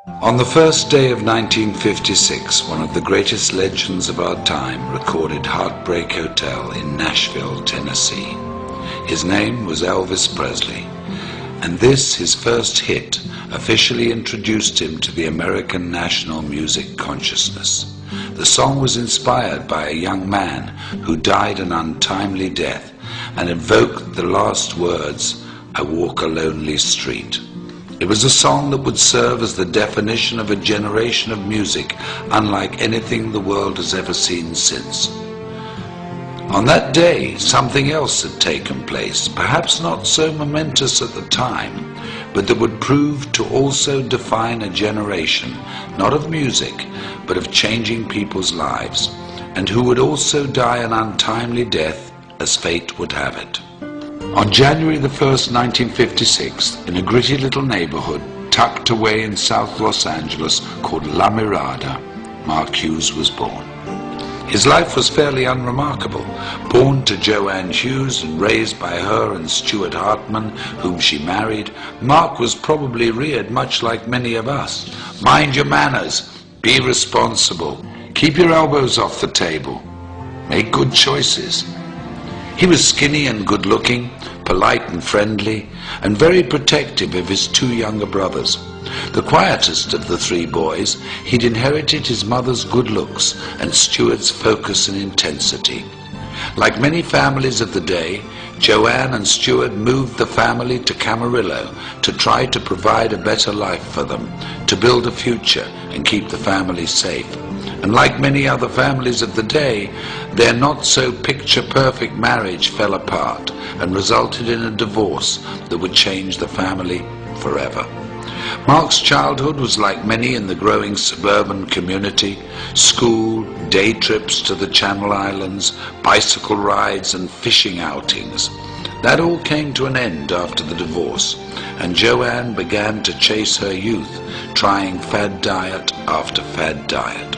On the first day of 1956, one of the greatest legends of our time recorded Heartbreak Hotel in Nashville, Tennessee. His name was Elvis Presley, and this, his first hit, officially introduced him to the American national music consciousness. The song was inspired by a young man who died an untimely death and evoked the last words, "I walk a lonely street." It was a song that would serve as the definition of a generation of music unlike anything the world has ever seen since. On that day, something else had taken place, perhaps not so momentous at the time, but that would prove to also define a generation, not of music, but of changing people's lives, and who would also die an untimely death as fate would have it. On January the 1st, 1956, in a gritty little neighborhood tucked away in South Los Angeles called La Mirada, Mark Hughes was born. His life was fairly unremarkable. Born to Joanne Hughes and raised by her and Stuart Hartman, whom she married, Mark was probably reared much like many of us. Mind your manners, be responsible, keep your elbows off the table, make good choices. He was skinny and good-looking, polite and friendly, and very protective of his two younger brothers. The quietest of the three boys, he'd inherited his mother's good looks and Stuart's focus and intensity. Like many families of the day, Joanne and Stuart moved the family to Camarillo to try to provide a better life for them, to build a future and keep the family safe. And like many other families of the day, their not-so-picture-perfect marriage fell apart and resulted in a divorce that would change the family forever. Mark's childhood was like many in the growing suburban community: school, day trips to the Channel Islands, bicycle rides and fishing outings. That all came to an end after the divorce, and Joanne began to chase her youth, trying fad diet after fad diet.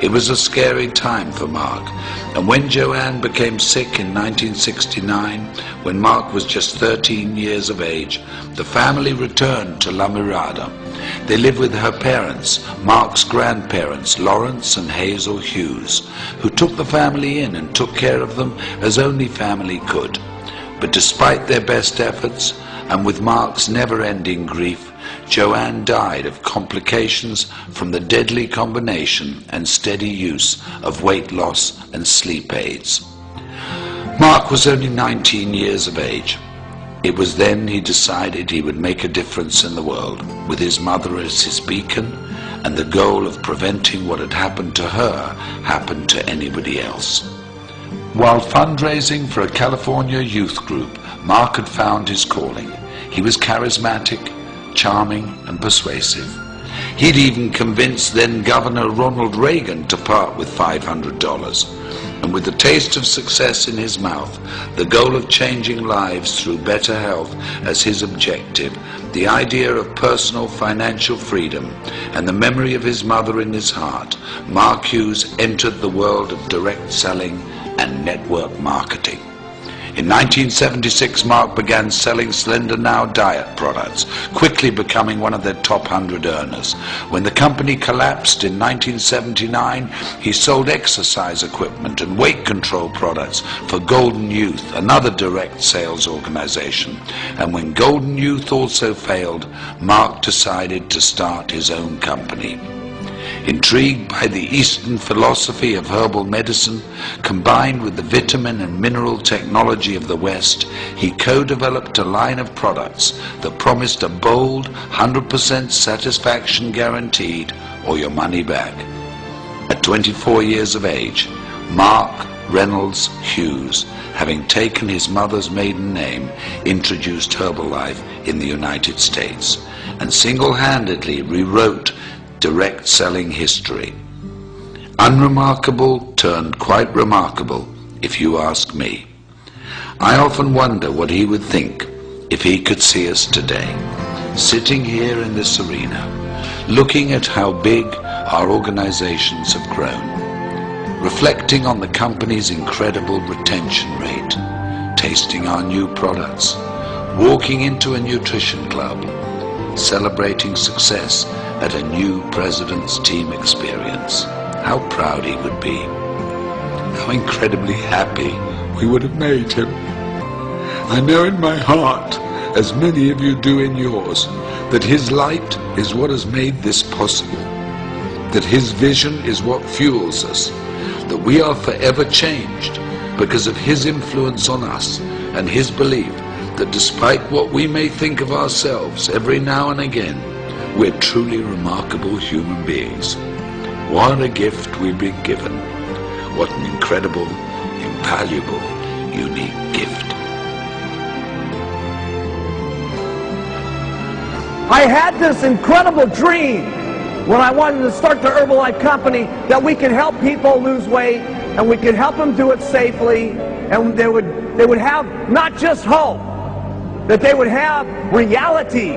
It was a scary time for Mark, and when Joanne became sick in 1969, when Mark was just 13 years of age, the family returned to La Mirada. They lived with her parents, Mark's grandparents, Lawrence and Hazel Hughes, who took the family in and took care of them as only family could. But despite their best efforts, and with Mark's never-ending grief, Joanne died of complications from the deadly combination and steady use of weight loss and sleep aids. Mark was only 19 years of age. It was then he decided he would make a difference in the world, with his mother as his beacon, and the goal of preventing what had happened to her happened to anybody else. While fundraising for a California youth group, Mark had found his calling. He was charismatic, charming and persuasive. He'd even convinced then Governor Ronald Reagan to part with $500. And with the taste of success in his mouth, the goal of changing lives through better health as his objective, the idea of personal financial freedom, and the memory of his mother in his heart, Mark Hughes entered the world of direct selling and network marketing. In 1976, Mark began selling Slender Now diet products, quickly becoming one of their top 100 earners. When the company collapsed in 1979, he sold exercise equipment and weight control products for Golden Youth, another direct sales organization. And when Golden Youth also failed, Mark decided to start his own company. Intrigued by the Eastern philosophy of herbal medicine, combined with the vitamin and mineral technology of the West, he co-developed a line of products that promised a bold 100% satisfaction guaranteed or your money back. At 24 years of age, Mark Reynolds Hughes, having taken his mother's maiden name, introduced Herbalife in the United States and single-handedly rewrote direct selling history. Unremarkable turned quite remarkable, if you ask me. I often wonder what he would think if he could see us today, sitting here in this arena, looking at how big our organizations have grown, reflecting on the company's incredible retention rate, tasting our new products, walking into a nutrition club, celebrating success at a new president's team experience. How proud he would be. How incredibly happy we would have made him. I know in my heart, as many of you do in yours, that his light is what has made this possible, that his vision is what fuels us, that we are forever changed because of his influence on us and his belief that despite what we may think of ourselves every now and again, we're truly remarkable human beings. What a gift we've been given. What an incredible, invaluable, unique gift. I had this incredible dream when I wanted to start the Herbalife company that we could help people lose weight and we could help them do it safely, and they would have not just hope, that they would have reality.